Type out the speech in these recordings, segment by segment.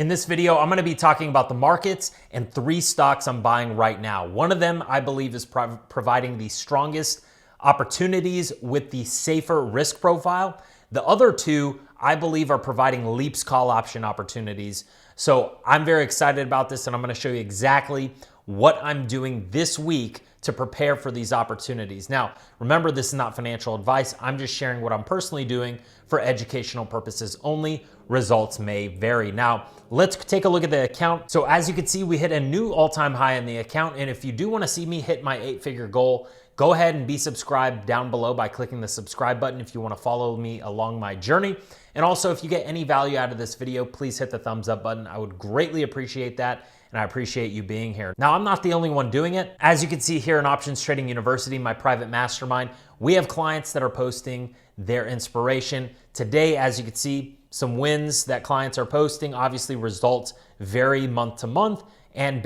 In this video, I'm going to be talking about the markets and 3 stocks I'm buying right now. One of them, I believe, is providing the strongest opportunities with the safer risk profile. The other 2, I believe, are providing LEAPS call option opportunities. So I'm very excited about this, and I'm going to show you exactly what I'm doing this week to prepare for these opportunities. Now, remember, this is not financial advice. I'm just sharing what I'm personally doing for educational purposes only. Results may vary. Now, let's take a look at the account. So as you can see, we hit a new all-time high in the account. And if you do want to see me hit my 8-figure goal, go ahead and be subscribed down below by clicking the subscribe button if you want to follow me along my journey. And also, if you get any value out of this video, please hit the thumbs up button. I would greatly appreciate that, and I appreciate you being here. Now, I'm not the only one doing it. As you can see here in Options Trading University, my private mastermind, we have clients that are posting their inspiration. Today, as you can see, some wins that clients are posting. Obviously, results vary month to month and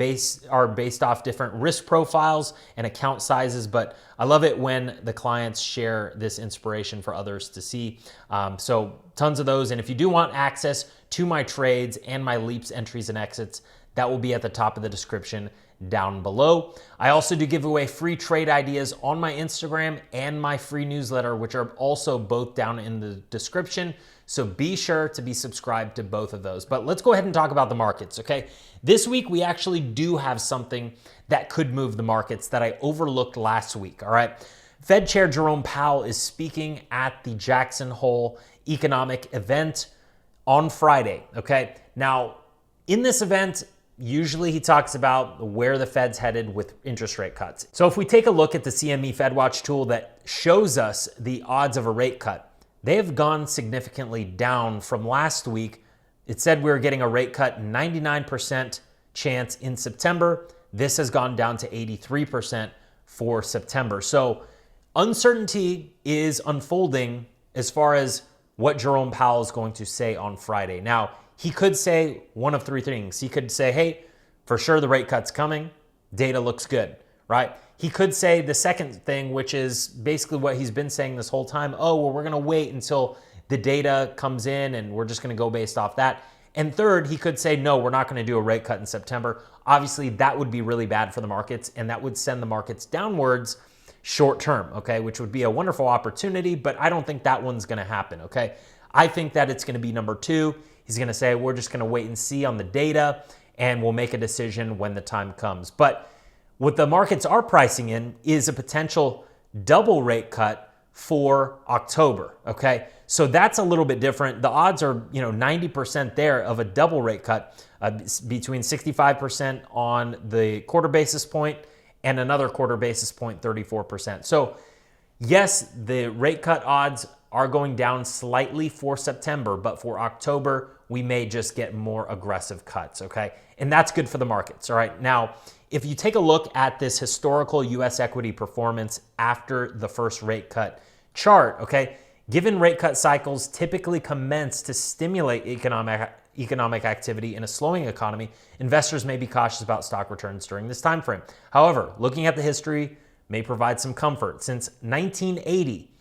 are based off different risk profiles and account sizes, but I love it when the clients share this inspiration for others to see. So tons of those. And if you do want access to my trades and my LEAPS entries and exits, that will be at the top of the description down below. I also do give away free trade ideas on my Instagram and my free newsletter, which are also both down in the description. So be sure to be subscribed to both of those. But let's go ahead and talk about the markets, okay? This week, we actually do have something that could move the markets that I overlooked last week, all right? Fed Chair Jerome Powell is speaking at the Jackson Hole economic event on Friday, okay? Now, in this event, usually he talks about where the Fed's headed with interest rate cuts. So if we take a look at the CME FedWatch tool that shows us the odds of a rate cut, they have gone significantly down from last week. It said we were getting a rate cut, 99% chance in September. This has gone down to 83% for September. So uncertainty is unfolding as far as what Jerome Powell is going to say on Friday. Now, he could say one of 3 things. He could say, hey, for sure the rate cut's coming. Data looks good, right? He could say the second thing, which is basically what he's been saying this whole time. Oh, well, we're going to wait until the data comes in and we're just going to go based off that. And third, he could say, no, we're not going to do a rate cut in September. Obviously, that would be really bad for the markets, and that would send the markets downwards short term, okay, which would be a wonderful opportunity, but I don't think that one's going to happen, okay? I think that it's going to be number 2. He's going to say, we're just going to wait and see on the data, and we'll make a decision when the time comes. But what the markets are pricing in is a potential double rate cut for October, okay? So that's a little bit different. The odds are, 90% there of a double rate cut, between 65% on the quarter basis point and another quarter basis point, 34%. So yes, the rate cut odds are going down slightly for September, but for October, we may just get more aggressive cuts, okay? And that's good for the markets, all right? Now, if you take a look at this historical U.S. equity performance after the first rate cut chart, okay, given rate cut cycles typically commence to stimulate economic activity in a slowing economy, investors may be cautious about stock returns during this time frame. However, looking at the history may provide some comfort. Since 1980,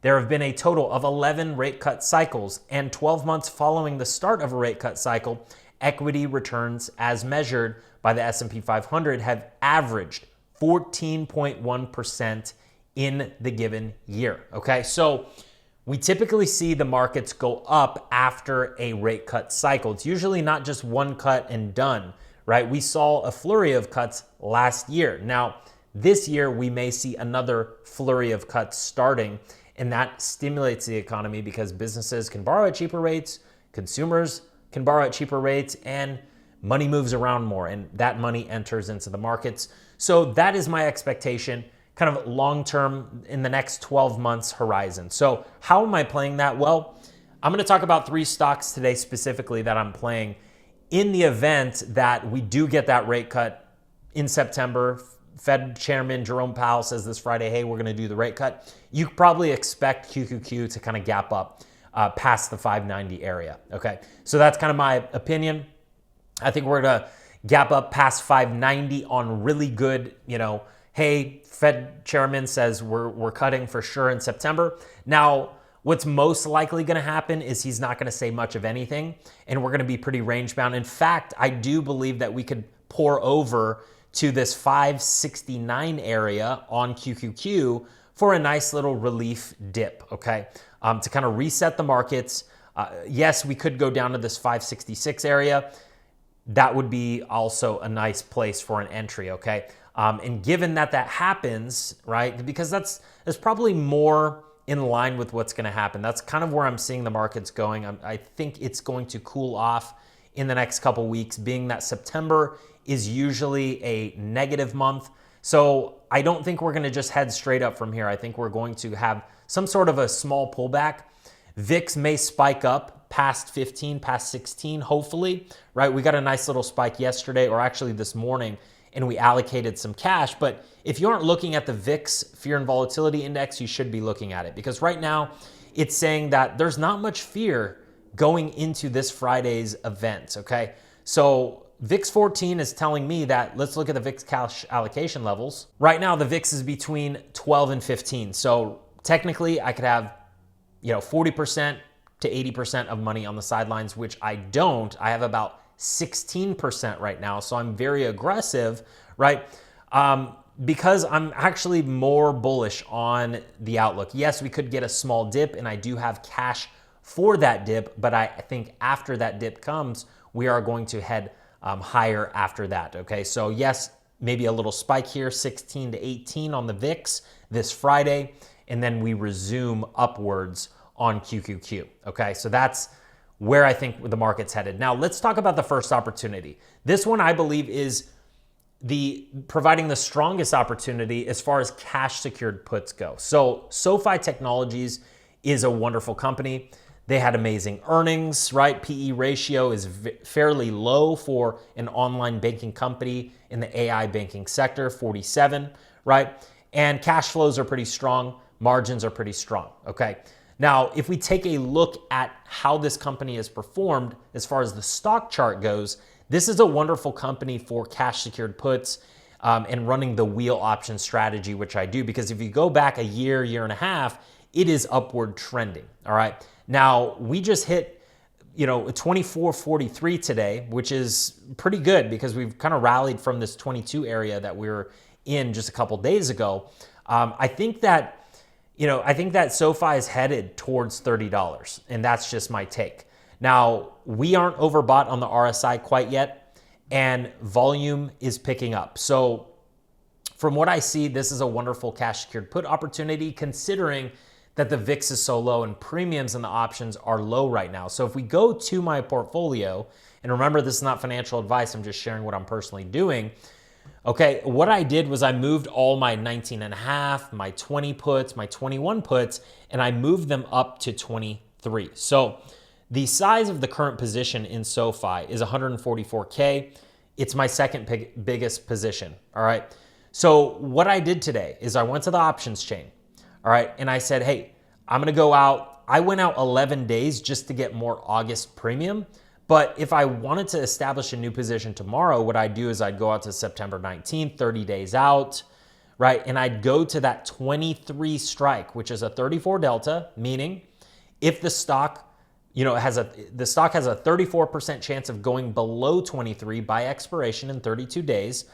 there have been a total of 11 rate cut cycles, and 12 months following the start of a rate cut cycle, equity returns as measured by the S&P 500 have averaged 14.1% in the given year, okay? So we typically see the markets go up after a rate cut cycle. It's usually not just one cut and done, right? We saw a flurry of cuts last year. Now, this year, we may see another flurry of cuts starting, and that stimulates the economy because businesses can borrow at cheaper rates, consumers can borrow at cheaper rates, and money moves around more, and that money enters into the markets. So that is my expectation, kind of long-term in the next 12 months horizon. So how am I playing that? Well, I'm going to talk about 3 stocks today specifically that I'm playing in the event that we do get that rate cut in September. Fed Chairman Jerome Powell says this Friday, hey, we're going to do the rate cut. You probably expect QQQ to kind of gap up past the 590 area, okay? So that's kind of my opinion. I think we're going to gap up past 590 on really good, hey, Fed Chairman says we're cutting for sure in September. Now, What's most likely going to happen is he's not going to say much of anything, and we're going to be pretty range bound. In fact, I do believe that we could pour over to this 569 area on QQQ for a nice little relief dip, okay? To kind of reset the markets. Yes, we could go down to this 566 area. That would be also a nice place for an entry, okay? And given that that happens, right, because that's probably more in line with what's going to happen. That's kind of where I'm seeing the markets going. I think it's going to cool off in the next couple weeks, being that September is usually a negative month. So I don't think we're going to just head straight up from here. I think we're going to have some sort of a small pullback. VIX may spike up past 15, past 16, hopefully, right? We got a nice little spike yesterday, or actually this morning, and we allocated some cash. But if you aren't looking at the VIX Fear and Volatility Index, you should be looking at it, because right now it's saying that there's not much fear going into this Friday's event, okay? So VIX 14 is telling me that, let's look at the VIX cash allocation levels. Right now, the VIX is between 12 and 15. So technically I could have, 40% to 80% of money on the sidelines, which I don't. I have about 16% right now. So I'm very aggressive, right? Because I'm actually more bullish on the outlook. Yes, we could get a small dip, and I do have cash for that dip, but I think after that dip comes, we are going to head higher after that, okay? So yes, maybe a little spike here, 16 to 18 on the VIX this Friday, and then we resume upwards on QQQ, okay? So that's where I think the market's headed. Now, let's talk about the first opportunity. This one, I believe, is providing the strongest opportunity as far as cash secured puts go. So SoFi Technologies is a wonderful company. They had amazing earnings, right? PE ratio is fairly low for an online banking company in the AI banking sector, 47, right? And cash flows are pretty strong. Margins are pretty strong, okay? Now, if we take a look at how this company has performed as far as the stock chart goes, this is a wonderful company for cash secured puts and running the wheel option strategy, which I do, because if you go back a year, year and a half, it is upward trending, all right? Now, we just hit, 24.43 today, which is pretty good because we've kind of rallied from this 22 area that we were in just a couple days ago. I think that SoFi is headed towards $30, and that's just my take. Now, we aren't overbought on the RSI quite yet, and volume is picking up. So from what I see, this is a wonderful cash secured put opportunity, considering that the VIX is so low and premiums and the options are low right now. So if we go to my portfolio, and remember, this is not financial advice, I'm just sharing what I'm personally doing. Okay, what I did was I moved all my 19.5, my 20 puts, my 21 puts, and I moved them up to 23. So the size of the current position in SoFi is 144K. It's my second biggest position, all right? So what I did today is I went to the options chain, all right? And I said, hey, I'm gonna go out. I went out 11 days just to get more August premium. But if I wanted to establish a new position tomorrow, what I'd do is I'd go out to September 19th, 30 days out, right? And I'd go to that 23 strike, which is a 34 delta, meaning if the stock, has a 34% chance of going below 23 by expiration in 32 days,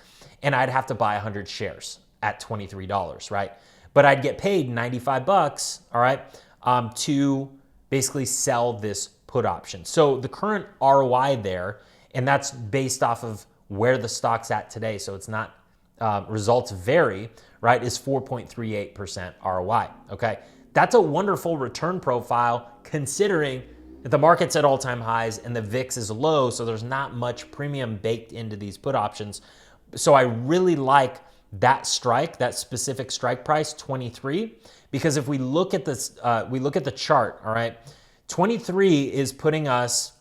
and I'd have to buy 100 shares at $23, right? But I'd get paid $95, all right, to basically sell this put option. So the current ROI there, and that's based off of where the stock's at today, so it's not, results vary, right, is 4.38% ROI, okay? That's a wonderful return profile considering that the market's at all-time highs and the VIX is low, so there's not much premium baked into these put options. So I really like that strike, that specific strike price, 23, because if we look at this, we look at the chart, all right, 23 is putting us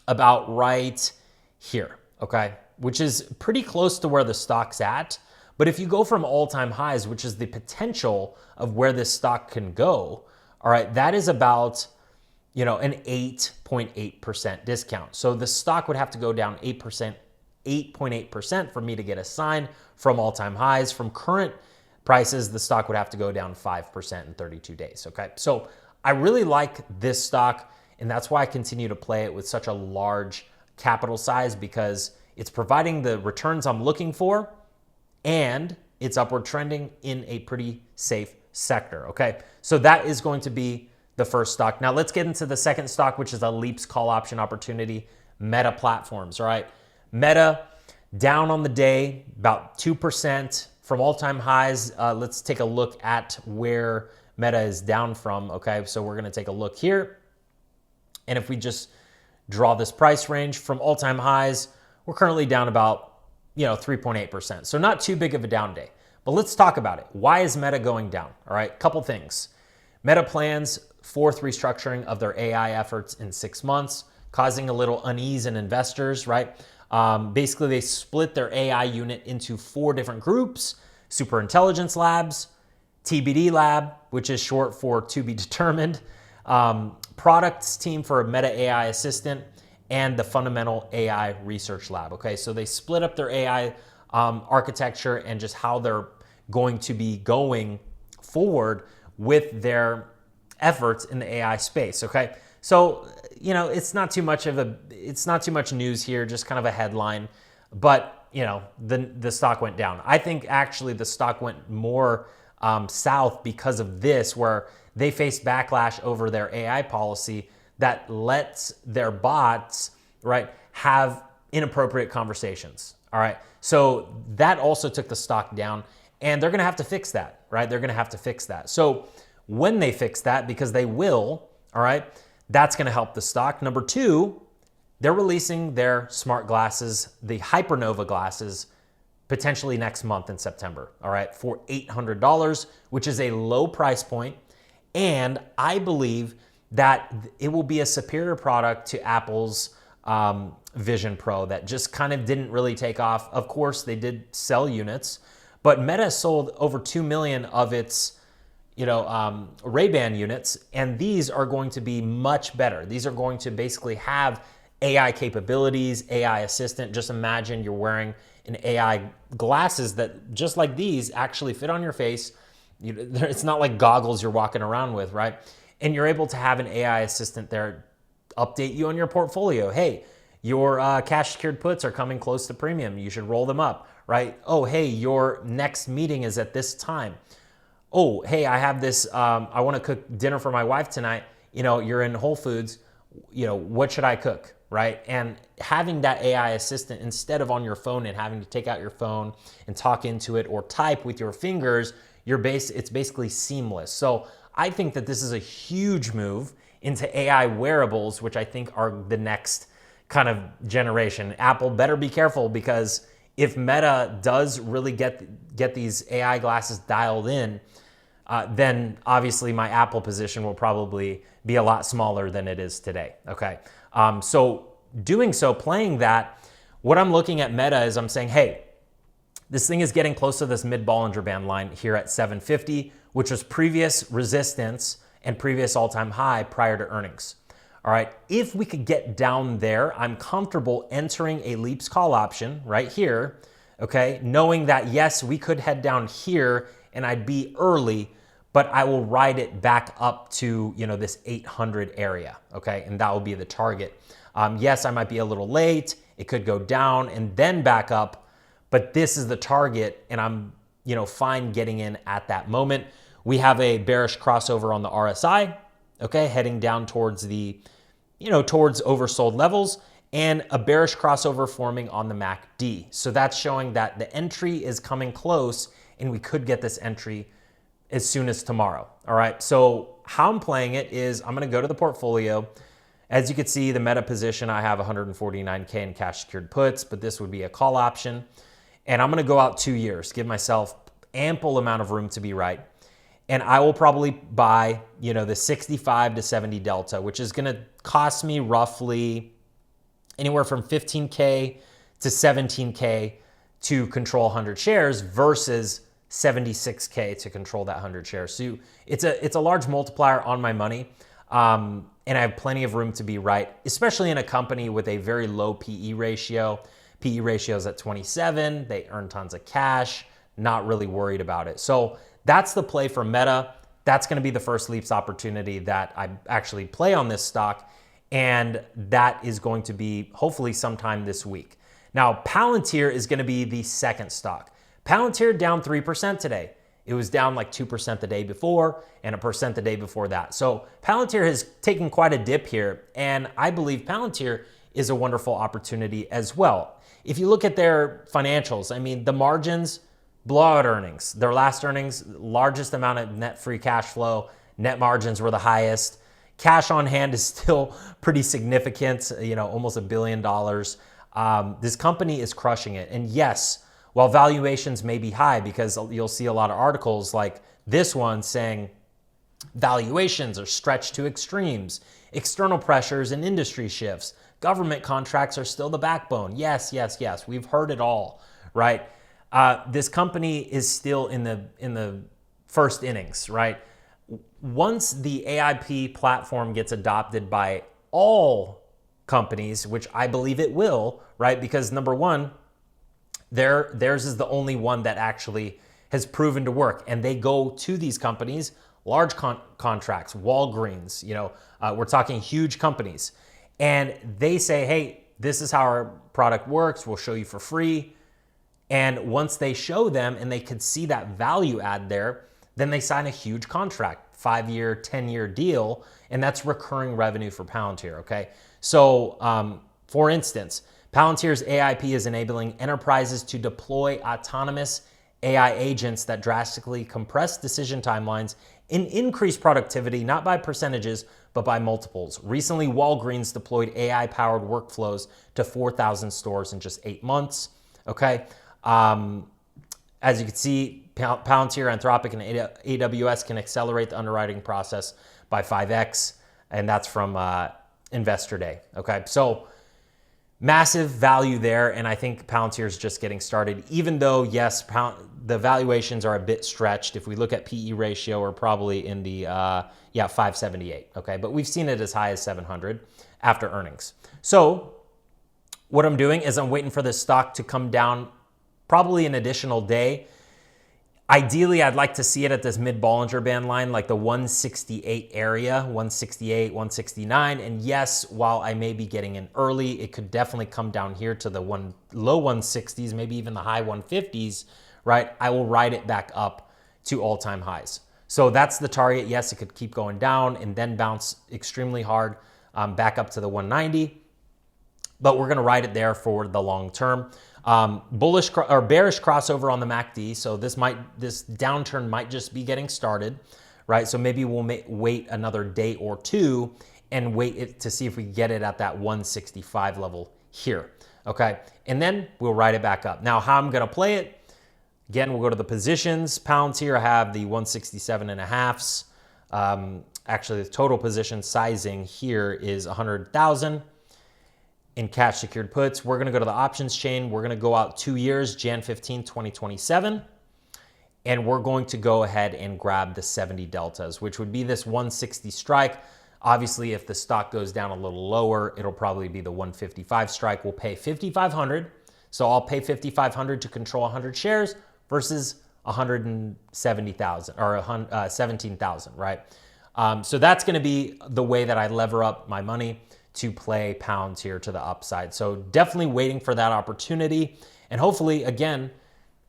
about right here, okay, which is pretty close to where the stock's at. But if you go from all-time highs, which is the potential of where this stock can go, all right, that is about, an 8.8% discount. So the stock would have to go down 8.8% for me to get a sign from all-time highs. From current prices, the stock would have to go down 5% in 32 days, okay? So I really like this stock, and that's why I continue to play it with such a large capital size, because it's providing the returns I'm looking for and it's upward trending in a pretty safe sector. Okay, so that is going to be the first stock. Now let's get into the second stock, which is a LEAPS call option opportunity, Meta Platforms. All right, Meta down on the day about 2% from all-time highs. Let's take a look at where Meta is down from. Okay, so we're going to take a look here, and if we just draw this price range from all-time highs, we're currently down about 3.8%. So not too big of a down day. But let's talk about it. Why is Meta going down? All right, couple things. Meta plans fourth restructuring of their AI efforts in 6 months, causing a little unease in investors, right? Basically, they split their AI unit into 4 different groups: Superintelligence Labs, TBD Lab, which is short for to be determined, products team for a Meta AI assistant, and the fundamental AI research lab. Okay, so they split up their AI architecture and just how they're going to be going forward with their efforts in the AI space. Okay, so it's not too much news here, just kind of a headline, but the stock went down. I think actually the stock went more south because of this, where they faced backlash over their AI policy that lets their bots, right, have inappropriate conversations. All right, so that also took the stock down, and they're going to have to fix that, right? They're going to have to fix that. So when they fix that, because they will, all right, that's going to help the stock. Number 2, they're releasing their smart glasses, the Hypernova glasses, potentially next month in September, all right, for $800, which is a low price point. And I believe that it will be a superior product to Apple's Vision Pro that just kind of didn't really take off. Of course, they did sell units, but Meta sold over 2 million of its Ray-Ban units, and these are going to be much better. These are going to basically have AI capabilities, AI assistant. Just imagine you're wearing an AI glasses that, just like these, actually fit on your face. It's not like goggles you're walking around with, right? And you're able to have an AI assistant there update you on your portfolio. Hey, your cash secured puts are coming close to premium. You should roll them up, right? Oh, hey, your next meeting is at this time. Oh, hey, I have this, I want to cook dinner for my wife tonight. You're in Whole Foods, what should I cook, right? And having that AI assistant instead of on your phone and having to take out your phone and talk into it or type with your fingers, it's basically seamless. So I think that this is a huge move into AI wearables, which I think are the next kind of generation. Apple better be careful, because if Meta does really get these AI glasses dialed in, then obviously my Apple position will probably be a lot smaller than it is today. Okay, so doing so, playing that, what I'm looking at Meta is I'm saying, hey, this thing is getting close to this mid-Bollinger Band line here at 750, which was previous resistance and previous all-time high prior to earnings. All right, if we could get down there, I'm comfortable entering a LEAPS call option right here, okay, knowing that, yes, we could head down here and I'd be early, but I will ride it back up to, this 800 area, okay, and that will be the target. Yes, I might be a little late. It could go down and then back up, but this is the target, and I'm, fine getting in at that moment. We have a bearish crossover on the RSI, okay, heading down towards the, towards oversold levels, and a bearish crossover forming on the MACD. So that's showing that the entry is coming close, and we could get this entry as soon as tomorrow. All right, so how I'm playing it is I'm going to go to the portfolio. As you can see, the Meta position, I have 149K in cash secured puts, but this would be a call option. And I'm going to go out 2 years, give myself ample amount of room to be right. And I will probably buy, the 65 to 70 delta, which is going to cost me roughly anywhere from 15K to 17K to control 100 shares versus 76K to control that 100 shares. So it's a large multiplier on my money. And I have plenty of room to be right, especially in a company with a very low PE ratio. PE ratio is at 27. They earn tons of cash, not really worried about it. So that's the play for Meta. that's going to be the first LEAPS opportunity that I actually play on this stock. And that is going to be hopefully sometime this week. Now, Palantir is going to be the second stock. Palantir down 3% today. It was down like 2% the day before and 1% the day before that. So Palantir has taken quite a dip here. And I believe Palantir is a wonderful opportunity as well. If you look at their financials, I mean, the margins, blowout earnings. Their last earnings, largest amount of net free cash flow, net margins were the highest. Cash on hand is still pretty significant, almost $1 billion. This company is crushing it. And yes, while valuations may be high, because you'll see a lot of articles like this one saying valuations are stretched to extremes, external pressures and industry shifts, government contracts are still the backbone. Yes, yes, yes. We've heard it all, right? This company is still in the first innings, right? Once the AIP platform gets adopted by all companies, which I believe it will, right? Because number one, theirs is the only one that actually has proven to work. And they go to these companies, large contracts, Walgreens, we're talking huge companies. And they say, hey, this is how our product works. We'll show you for free. And once they show them and they could see that value add there, then they sign a huge contract, 5-year, 10-year deal, and that's recurring revenue for Palantir, okay? So for instance, Palantir's AIP is enabling enterprises to deploy autonomous AI agents that drastically compress decision timelines and increase productivity, not by percentages, but by multiples. Recently, Walgreens deployed AI-powered workflows to 4,000 stores in just 8 months, okay? As you can see, Palantir, Anthropic, and AWS can accelerate the underwriting process by 5x, and that's from Investor Day, okay? So massive value there, and I think Palantir is just getting started, even though, yes, the valuations are a bit stretched. If we look at PE ratio, we're probably in the, 578, okay? But we've seen it as high as 700 after earnings. So what I'm doing is I'm waiting for this stock to come down probably an additional day. Ideally, I'd like to see it at this mid-Bollinger Band line, like the 168 area, 168, 169. And yes, while I may be getting in early, it could definitely come down here to the low 160s, maybe even the high 150s, right? I will ride it back up to all-time highs. So that's the target. Yes, it could keep going down and then bounce extremely hard back up to the 190. But we're going to ride it there for the long term. Bullish or bearish crossover on the MACD. So this downturn might just be getting started, right? So maybe we'll wait another day or two and wait to see if we get it at that 165 level here, okay? And then we'll ride it back up. Now, how I'm going to play it, again, we'll go to the positions. Palantir, I have the 167.5s. Actually, the total position sizing here is 100,000. In cash secured puts, we're going to go to the options chain. We're going to go out 2 years, Jan 15, 2027. And we're going to go ahead and grab the 70 deltas, which would be this 160 strike. Obviously, if the stock goes down a little lower, it'll probably be the 155 strike. We'll pay 5,500. So I'll pay 5,500 to control 100 shares versus 170,000 or 17,000, right? So that's going to be the way that I lever up my money to play Palantir to the upside. So definitely waiting for that opportunity. And hopefully, again,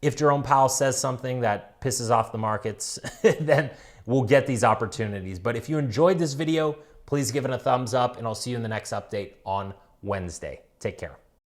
if Jerome Powell says something that pisses off the markets, then we'll get these opportunities. But if you enjoyed this video, please give it a thumbs up, and I'll see you in the next update on Wednesday. Take care.